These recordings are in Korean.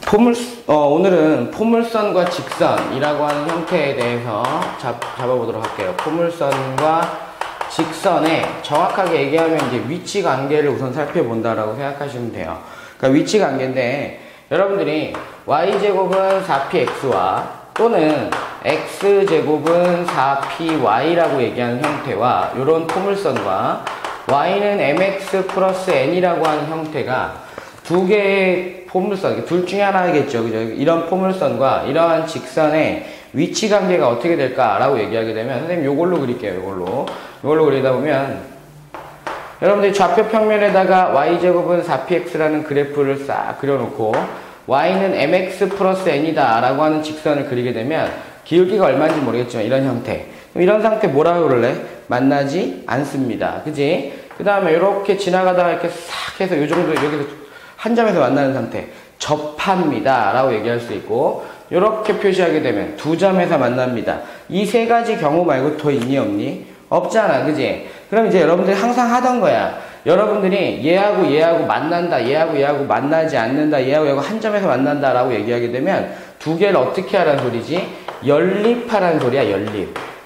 오늘은 포물선과 직선이라고 하는 형태에 대해서 잡아보도록 할게요. 포물선과 직선의 정확하게 얘기하면 이제 위치 관계를 우선 살펴본다라고 생각하시면 돼요. 그러니까 위치 관계인데 여러분들이 y제곱은 4px와 또는 x제곱은 4py라고 얘기하는 형태와 이런 포물선과 y는 mx 플러스 n이라고 하는 형태가 두 개의 포물선, 둘 중에 하나겠죠. 그죠? 이런 포물선과 이러한 직선의 위치 관계가 어떻게 될까라고 얘기하게 되면, 선생님 요걸로 그릴게요. 요걸로 그리다 보면, 여러분들이 좌표 평면에다가 y제곱은 4px라는 그래프를 싹 그려놓고, y는 mx 플러스 n이다 라고 하는 직선을 그리게 되면, 기울기가 얼마인지 모르겠지만, 이런 형태. 이런 상태 뭐라고 그럴래? 만나지 않습니다. 그지? 그 다음에 이렇게 지나가다가 이렇게 싹 해서 요 정도, 여기서 한 점에서 만나는 상태, 접합니다 라고 얘기할 수 있고, 이렇게 표시하게 되면 두 점에서 만납니다. 이 세 가지 경우 말고 더 있니 없니? 없잖아, 그지? 그럼 이제 여러분들이 항상 하던 거야. 여러분들이 얘하고 만난다, 얘하고 만나지 않는다, 얘하고 한 점에서 만난다 라고 얘기하게 되면 두 개를 어떻게 하라는 소리지? 연립하라는 소리야.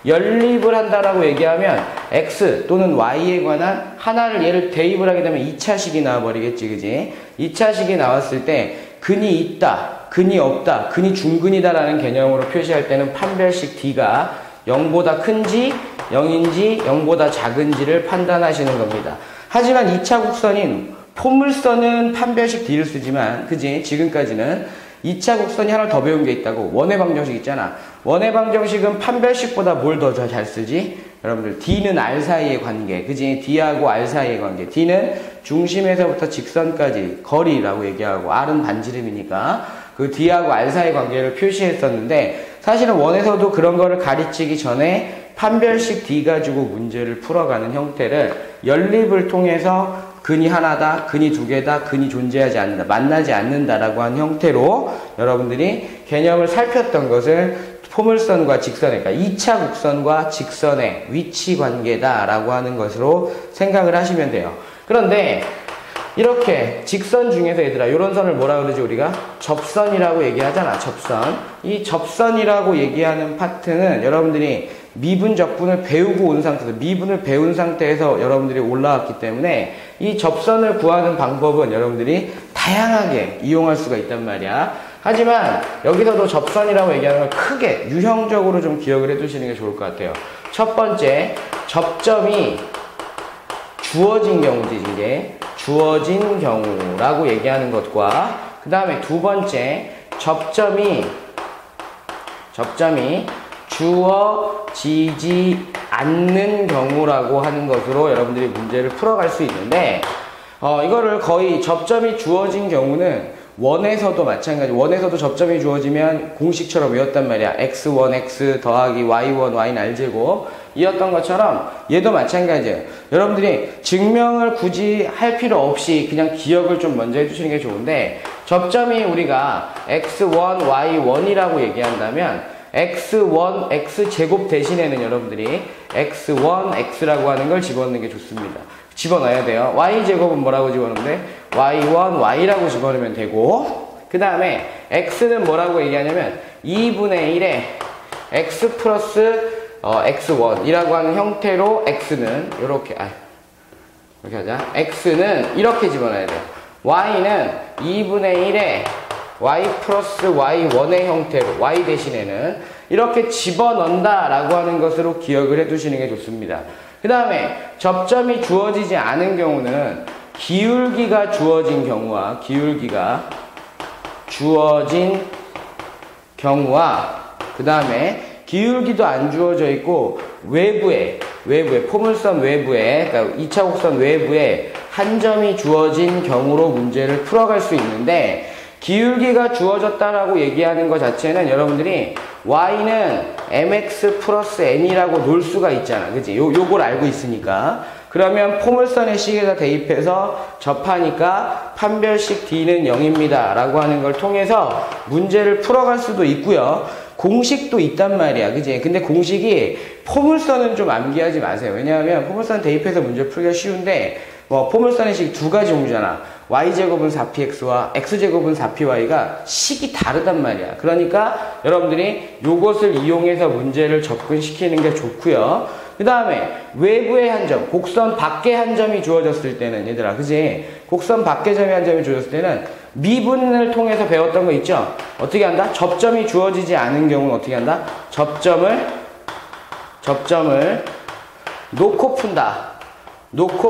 연립을 한다라고 얘기하면 x 또는 y에 관한 하나를 얘를 대입을 하게 되면 2차식이 나와버리겠지, 그지? 2차식이 나왔을 때 근이 있다, 근이 없다, 근이 중근이다 라는 개념으로 표시할 때는 판별식 d가 0보다 큰지 0인지 0보다 작은지를 판단하시는 겁니다. 하지만 2차 곡선인 포물선은 판별식 d를 쓰지만, 그지? 지금까지는 2차 곡선이 하나 더 배운 게 있다고. 원의 방정식 있잖아. 원의 방정식은 판별식보다 뭘 더 잘 쓰지? 여러분들 D는 R 사이의 관계, 그지? D하고 R 사이의 관계. D는 중심에서부터 직선까지 거리라고 얘기하고, R은 반지름이니까 그 D하고 R 사이의 관계를 표시했었는데, 사실은 원에서도 그런 거를 가르치기 전에 판별식 D 가지고 문제를 풀어가는 형태를 연립을 통해서 근이 하나다, 근이 두 개다, 근이 존재하지 않는다, 만나지 않는다라고 하는 형태로 여러분들이 개념을 살폈던 것을 포물선과 직선의, 그러니까 2차 곡선과 직선의 위치 관계다라고 하는 것으로 생각을 하시면 돼요. 그런데 이렇게 직선 중에서 얘들아, 이런 선을 뭐라 그러지 우리가? 접선이라고 얘기하잖아. 접선. 이 접선이라고 얘기하는 파트는 여러분들이 미분 적분을 배우고 온 상태에서, 미분을 배운 상태에서 여러분들이 올라왔기 때문에 이 접선을 구하는 방법은 여러분들이 다양하게 이용할 수가 있단 말이야. 하지만 여기서도 접선이라고 얘기하는 걸 크게 유형적으로 좀 기억을 해두시는 게 좋을 것 같아요. 첫 번째, 접점이 주어진 경우지, 이게 주어진 경우라고 얘기하는 것과, 그 다음에 두 번째, 접점이 주어지지 않는 경우라고 하는 것으로 여러분들이 문제를 풀어갈 수 있는데, 이거를 거의 접점이 주어진 경우는 원에서도 마찬가지, 원에서도 접점이 주어지면 공식처럼 외웠단 말이야. x1 x 더하기 y1 y는 r제곱 이었던 것처럼 얘도 마찬가지예요. 여러분들이 증명을 굳이 할 필요 없이 그냥 기억을 좀 먼저 해주시는 게 좋은데, 접점이 우리가 x1 y1이라고 얘기한다면 x1 x제곱 대신에는 여러분들이 x1 x라고 하는 걸 집어넣는 게 좋습니다. 집어넣어야 돼요. y제곱은 뭐라고 집어넣으면 돼? y1 y라고 집어넣으면 되고, 그 다음에 x는 뭐라고 얘기하냐면 2분의 1에 x 플러스 x1 이라고 하는 형태로 x는 이렇게 하자. x는 이렇게 집어넣어야 돼요. y는 2분의 1에 y 플러스 y1의 형태로, y 대신에는 이렇게 집어넣는다 라고 하는 것으로 기억을 해두시는 게 좋습니다. 그 다음에 접점이 주어지지 않은 경우는 기울기가 주어진 경우와 그 다음에 기울기도 안 주어져 있고 외부에 포물선 외부에, 그러니까 2차 곡선 외부에 한 점이 주어진 경우로 문제를 풀어갈 수 있는데, 기울기가 주어졌다라고 얘기하는 것 자체는 여러분들이 y는 mx 플러스 n이라고 놓을 수가 있잖아. 그치? 요걸 알고 있으니까. 그러면 포물선의 식에다 대입해서 접하니까 판별식 d는 0입니다 라고 하는 걸 통해서 문제를 풀어갈 수도 있고요. 공식도 있단 말이야. 그지? 근데 공식이 포물선은 좀 암기하지 마세요. 왜냐하면 포물선 대입해서 문제 풀기가 쉬운데 포물선의 식 두 가지 종류잖아. y제곱은 4px와 x제곱은 4py가 식이 다르단 말이야. 그러니까 여러분들이 요것을 이용해서 문제를 접근시키는 게 좋고요. 그 다음에 외부의 한 점, 곡선 밖에 한 점이 주어졌을 때는 얘들아, 그지? 곡선 밖에 점이 한 점이 주어졌을 때는 미분을 통해서 배웠던 거 있죠? 어떻게 한다? 접점이 주어지지 않은 경우는 어떻게 한다? 접점을 놓고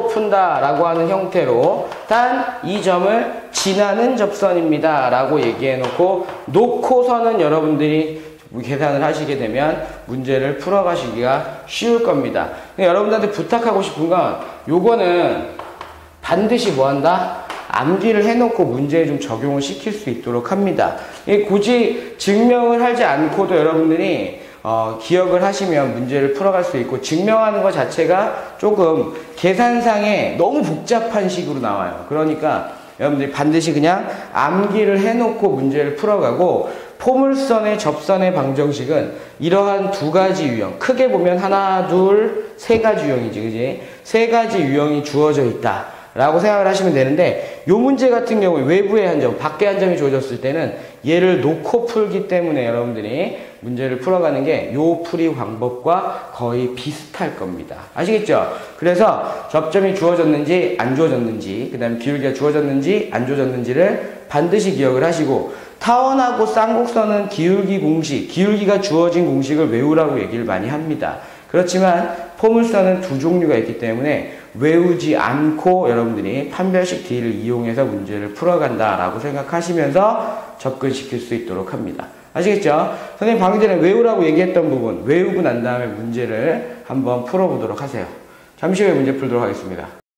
푼다 라고 하는 형태로 단 이 점을 지나는 접선입니다 라고 얘기해 놓고 놓고서는 여러분들이 계산을 하시게 되면 문제를 풀어가시기가 쉬울 겁니다. 여러분들한테 부탁하고 싶은 건 요거는 반드시 뭐 한다? 암기를 해놓고 문제에 좀 적용을 시킬 수 있도록 합니다. 굳이 증명을 하지 않고도 여러분들이 기억을 하시면 문제를 풀어갈 수 있고, 증명하는 것 자체가 조금 계산상에 너무 복잡한 식으로 나와요. 그러니까 여러분들이 반드시 그냥 암기를 해놓고 문제를 풀어가고, 포물선의 접선의 방정식은 이러한 두 가지 유형, 크게 보면 하나, 둘, 세 가지 유형이지, 그지? 세 가지 유형이 주어져 있다 라고 생각을 하시면 되는데, 요 문제 같은 경우에 외부의 한 점, 밖에 한 점이 주어졌을 때는 얘를 놓고 풀기 때문에 여러분들이 문제를 풀어가는 게 요 풀이 방법과 거의 비슷할 겁니다. 아시겠죠? 그래서 접점이 주어졌는지 안 주어졌는지, 그 다음에 기울기가 주어졌는지 안 주어졌는지를 반드시 기억을 하시고, 타원하고 쌍곡선은 기울기 공식, 기울기가 주어진 공식을 외우라고 얘기를 많이 합니다. 그렇지만 포물선은 두 종류가 있기 때문에 외우지 않고 여러분들이 판별식 D를 이용해서 문제를 풀어간다 라고 생각하시면서 접근시킬 수 있도록 합니다. 아시겠죠? 선생님 방금 전에 외우라고 얘기했던 부분 외우고 난 다음에 문제를 한번 풀어보도록 하세요. 잠시 후에 문제 풀도록 하겠습니다.